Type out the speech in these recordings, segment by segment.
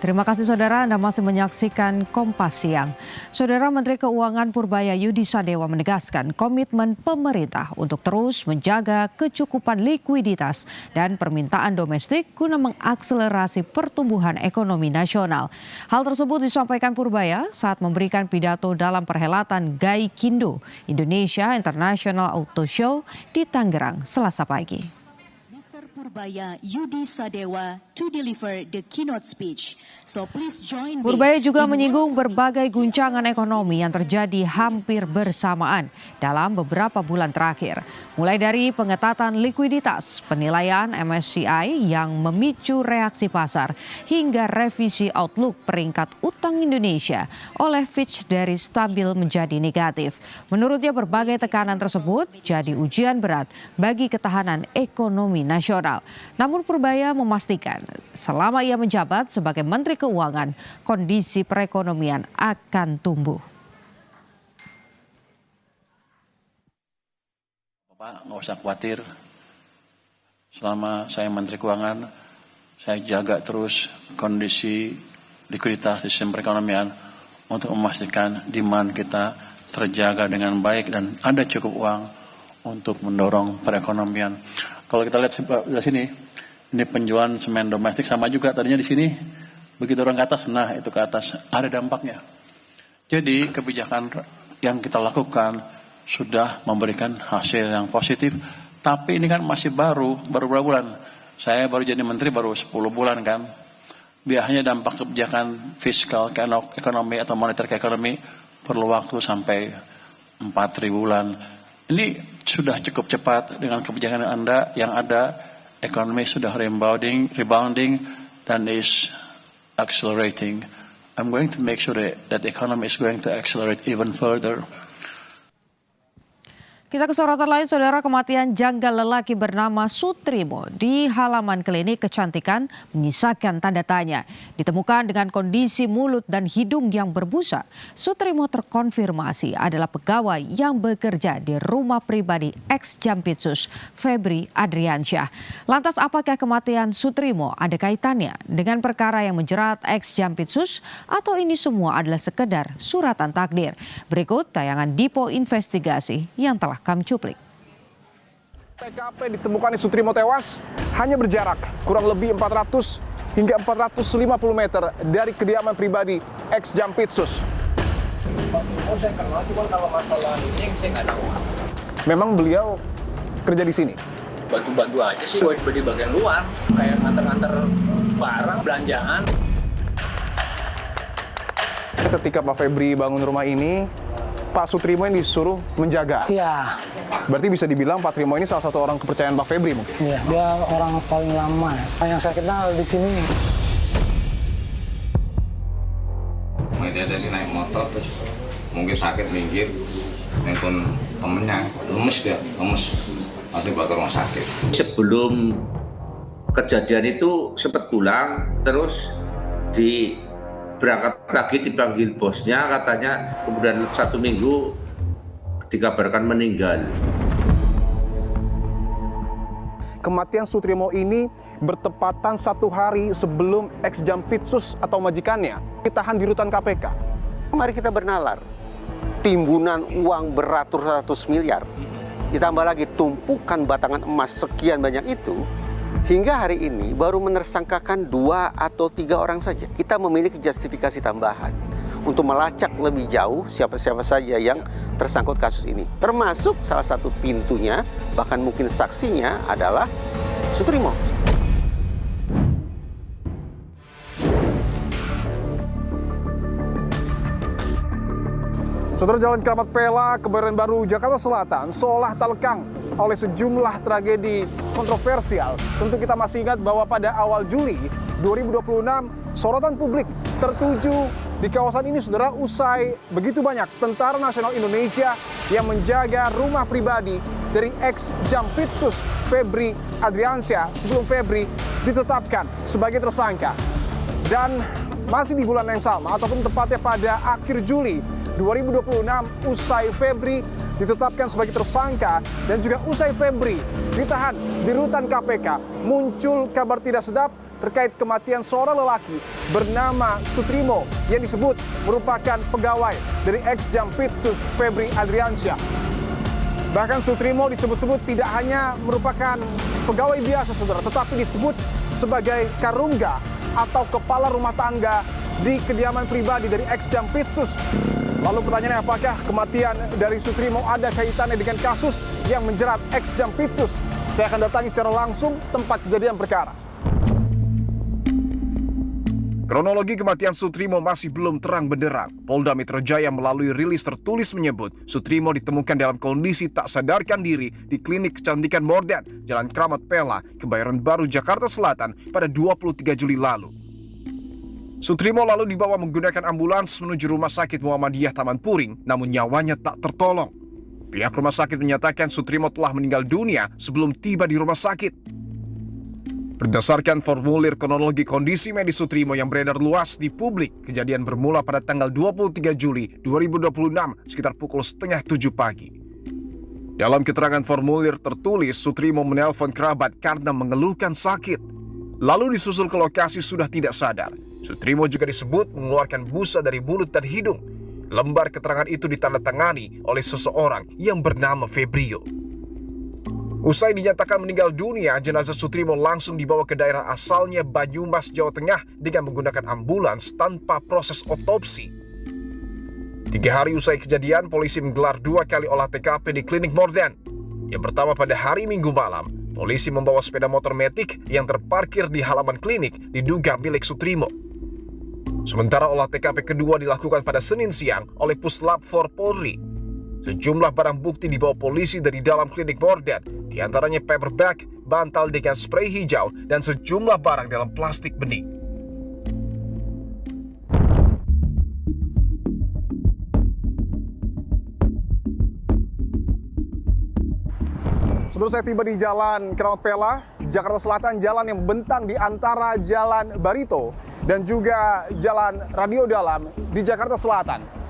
Terima kasih saudara, Anda masih menyaksikan Kompas Siang. Saudara Menteri Keuangan Purbaya Yudi Sadewa menegaskan komitmen pemerintah untuk terus menjaga kecukupan likuiditas dan permintaan domestik guna mengakselerasi pertumbuhan ekonomi nasional. Hal tersebut disampaikan Purbaya saat memberikan pidato dalam perhelatan Gaikindo Indonesia International Auto Show di Tangerang, Selasa pagi. Purbaya Yudi Sadewa to deliver the keynote speech. So please join me. Purbaya juga menyinggung berbagai guncangan ekonomi yang terjadi hampir bersamaan dalam beberapa bulan terakhir. Mulai dari pengetatan likuiditas, penilaian MSCI yang memicu reaksi pasar, hingga revisi outlook peringkat utang Indonesia oleh Fitch dari stabil menjadi negatif. Menurutnya berbagai tekanan tersebut jadi ujian berat bagi ketahanan ekonomi nasional. Namun Purbaya memastikan selama ia menjabat sebagai Menteri Keuangan, kondisi perekonomian akan tumbuh. Bapak nggak usah khawatir, selama saya Menteri Keuangan, saya jaga terus kondisi likuiditas sistem perekonomian untuk memastikan demand kita terjaga dengan baik dan ada cukup uang untuk mendorong perekonomian. Kalau kita lihat di sini, ini penjualan semen domestik sama juga tadinya di sini, begitu orang ke atas, nah itu ke atas ada dampaknya. Jadi kebijakan yang kita lakukan sudah memberikan hasil yang positif, tapi ini kan masih baru beberapa bulan. Saya baru jadi menteri baru 10 bulan kan. Biasanya dampak kebijakan fiskal ke ekonomi atau moneter ke ekonomi perlu waktu sampai 4 bulan. Ini sudah cukup cepat dengan kebijakan Anda yang ada, ekonomi sudah rebounding dan is accelerating. I'm going to make sure that the economy is going to accelerate even further. Kita ke sorotan lain, saudara. Kematian janggal lelaki bernama Sutrimo di halaman klinik kecantikan menyisakan tanda tanya. Ditemukan dengan kondisi mulut dan hidung yang berbusa. Sutrimo terkonfirmasi adalah pegawai yang bekerja di rumah pribadi ex-Jampitsus Febri Adriansyah. Lantas apakah kematian Sutrimo ada kaitannya dengan perkara yang menjerat ex-Jampitsus atau ini semua adalah sekedar suratan takdir? Berikut tayangan Dipo Investigasi yang telah kami cuplik. TKP ditemukan Sutrimo tewas hanya berjarak kurang lebih 400 hingga 450 meter dari kediaman pribadi ex-Jampitsus. Oh, saya kenal, cuma kalau masalah ini saya nggak tahu. Memang beliau kerja di sini? Bantu-bantu aja sih, buat di bagian luar, kayak nganter-nganter barang, belanjaan. Ketika Pak Febri bangun rumah ini, Pak Sutrimo ini disuruh menjaga. Iya. Berarti bisa dibilang Pak Trimo ini salah satu orang kepercayaan Pak Febri mungkin? Iya, dia orang paling lama yang saya kenal di sini. Dia tadi naik motor terus mungkin sakit minggir, nelpon temennya, lemes dia, lemes, masih bawa ke rumah sakit. Sebelum kejadian itu sempat pulang, terus berangkat lagi dipanggil bosnya, katanya kemudian 1 minggu dikabarkan meninggal. Kematian Sutrimo ini bertepatan 1 hari sebelum ex-Jampitsus atau majikannya ditahan di rutan KPK. Mari kita bernalar, timbunan uang beratus-ratus miliar, ditambah lagi tumpukan batangan emas sekian banyak itu, hingga hari ini baru menersangkakan 2 atau 3 orang saja. Kita memiliki justifikasi tambahan untuk melacak lebih jauh siapa-siapa saja yang tersangkut kasus ini. Termasuk salah satu pintunya, bahkan mungkin saksinya adalah Sutrimo. Saudara, Jalan Keramat Pela, Kebayoran Baru, Jakarta Selatan seolah tak lekang oleh sejumlah tragedi kontroversial. Tentu kita masih ingat bahwa pada awal Juli 2026 sorotan publik tertuju di kawasan ini, saudara, usai begitu banyak Tentara Nasional Indonesia yang menjaga rumah pribadi dari ex-Jampitsus Febri Adriansyah sebelum Febri ditetapkan sebagai tersangka. Dan masih di bulan yang sama ataupun tepatnya pada akhir Juli 2026, usai Febri ditetapkan sebagai tersangka dan juga usai Febri ditahan di rutan KPK, muncul kabar tidak sedap terkait kematian seorang lelaki bernama Sutrimo yang disebut merupakan pegawai dari ex-Jampitsus Febri Adriansyah. Bahkan Sutrimo disebut-sebut tidak hanya merupakan pegawai biasa, saudara, tetapi disebut sebagai karungga atau kepala rumah tangga di kediaman pribadi dari ex-Jampitsus. Lalu pertanyaannya, apakah kematian dari Sutrimo ada kaitannya dengan kasus yang menjerat ex-Jampitsus? Saya akan datangi secara langsung tempat kejadian perkara. Kronologi kematian Sutrimo masih belum terang benderang. Polda Metro Jaya melalui rilis tertulis menyebut Sutrimo ditemukan dalam kondisi tak sadarkan diri di klinik kecantikan Morden, Jalan Kramat Pela, Kebayoran Baru, Jakarta Selatan pada 23 Juli lalu. Sutrimo lalu dibawa menggunakan ambulans menuju Rumah Sakit Muhammadiyah Taman Puring, namun nyawanya tak tertolong. Pihak rumah sakit menyatakan Sutrimo telah meninggal dunia sebelum tiba di rumah sakit. Berdasarkan formulir kronologi kondisi medis Sutrimo yang beredar luas di publik, kejadian bermula pada tanggal 23 Juli 2026 sekitar pukul 6:30 pagi. Dalam keterangan formulir tertulis, Sutrimo menelpon kerabat karena mengeluhkan sakit. Lalu disusul ke lokasi sudah tidak sadar. Sutrimo juga disebut mengeluarkan busa dari mulut dan hidung. Lembar keterangan itu ditandatangani oleh seseorang yang bernama Febrio. Usai dinyatakan meninggal dunia, jenazah Sutrimo langsung dibawa ke daerah asalnya Banyumas, Jawa Tengah dengan menggunakan ambulans tanpa proses otopsi. 3 hari usai kejadian, polisi menggelar 2 kali olah TKP di klinik Morden. Yang pertama pada hari Minggu malam, polisi membawa sepeda motor Matic yang terparkir di halaman klinik diduga milik Sutrimo. Sementara olah TKP kedua dilakukan pada Senin siang oleh Puslap 4 Polri. Sejumlah barang bukti dibawa polisi dari dalam klinik Morden, diantaranya paper bag, bantal dengan spray hijau, dan sejumlah barang dalam plastik bening. Setelah saya tiba di Jalan Kramat Pela, Jakarta Selatan, jalan yang membentang di antara Jalan Barito dan juga Jalan Radio Dalam di Jakarta Selatan.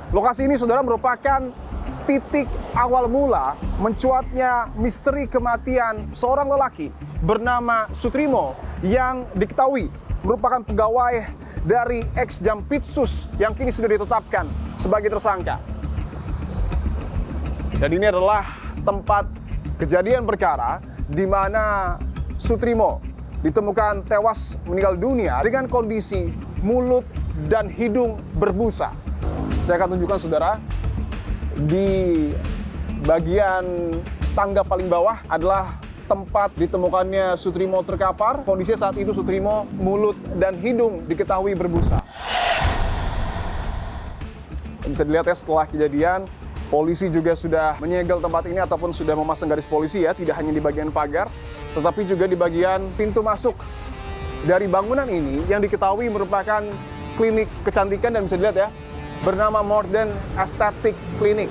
Lokasi ini, saudara, merupakan titik awal mula mencuatnya misteri kematian seorang lelaki bernama Sutrimo yang diketahui merupakan pegawai dari ex-Jampitsus yang kini sudah ditetapkan sebagai tersangka. Dan ini adalah tempat kejadian perkara di mana Sutrimo ditemukan tewas meninggal dunia dengan kondisi mulut dan hidung berbusa. Saya akan tunjukkan, saudara, di bagian tangga paling bawah adalah tempat ditemukannya Sutrimo terkapar. Kondisinya saat itu Sutrimo mulut dan hidung diketahui berbusa. Bisa dilihat ya, setelah kejadian, polisi juga sudah menyegel tempat ini ataupun sudah memasang garis polisi ya, tidak hanya di bagian pagar, tetapi juga di bagian pintu masuk dari bangunan ini yang diketahui merupakan klinik kecantikan dan bisa dilihat ya, bernama Morden Aesthetic Clinic.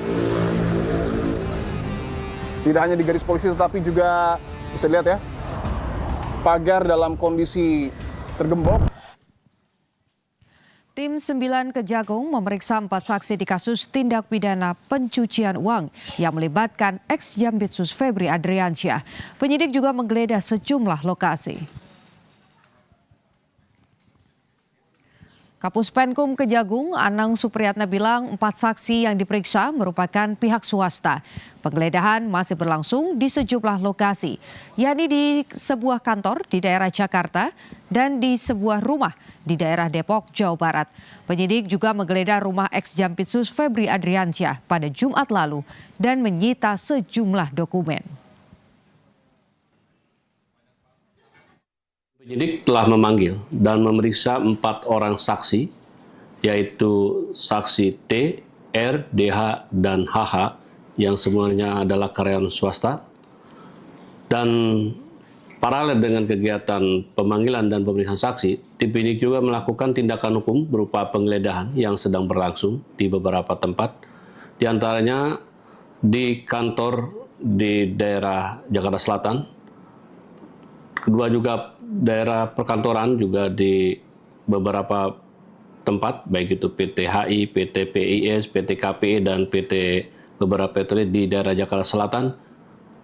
Tidak hanya di garis polisi tetapi juga bisa dilihat ya, pagar dalam kondisi tergembok. Tim 9 Kejagung memeriksa 4 saksi di kasus tindak pidana pencucian uang yang melibatkan ex-Jampitsus Febri Adriansyah. Penyidik juga menggeledah sejumlah lokasi. Kapus Penkum Kejagung, Anang Supriyatna bilang 4 saksi yang diperiksa merupakan pihak swasta. Penggeledahan masih berlangsung di sejumlah lokasi, yakni di sebuah kantor di daerah Jakarta dan di sebuah rumah di daerah Depok, Jawa Barat. Penyidik juga menggeledah rumah ex-Jampitsus Febri Adriansyah pada Jumat lalu dan menyita sejumlah dokumen. Penyidik telah memanggil dan memeriksa 4 orang saksi, yaitu saksi T, R, DH, dan HH, yang semuanya adalah karyawan swasta. Dan paralel dengan kegiatan pemanggilan dan pemeriksaan saksi, tim penyidik juga melakukan tindakan hukum berupa penggeledahan yang sedang berlangsung di beberapa tempat, di antaranya di kantor di daerah Jakarta Selatan, kedua juga daerah perkantoran juga di beberapa tempat, baik itu PT HI, PT PIS, PT KPI, dan PT beberapa PT di daerah Jakarta Selatan,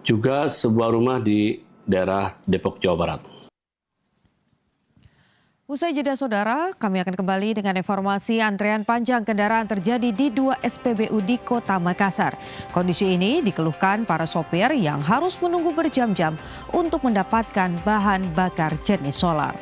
juga sebuah rumah di daerah Depok, Jawa Barat. Usai jeda saudara, kami akan kembali dengan informasi antrean panjang kendaraan terjadi di 2 SPBU di Kota Makassar. Kondisi ini dikeluhkan para sopir yang harus menunggu berjam-jam untuk mendapatkan bahan bakar jenis solar.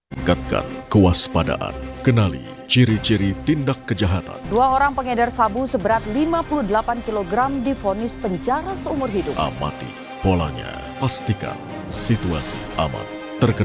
Tingkatkan kewaspadaan. Kenali ciri-ciri tindak kejahatan. 2 orang pengedar sabu seberat 58 kg divonis penjara seumur hidup. Amati polanya. Pastikan situasi aman. Terkendali.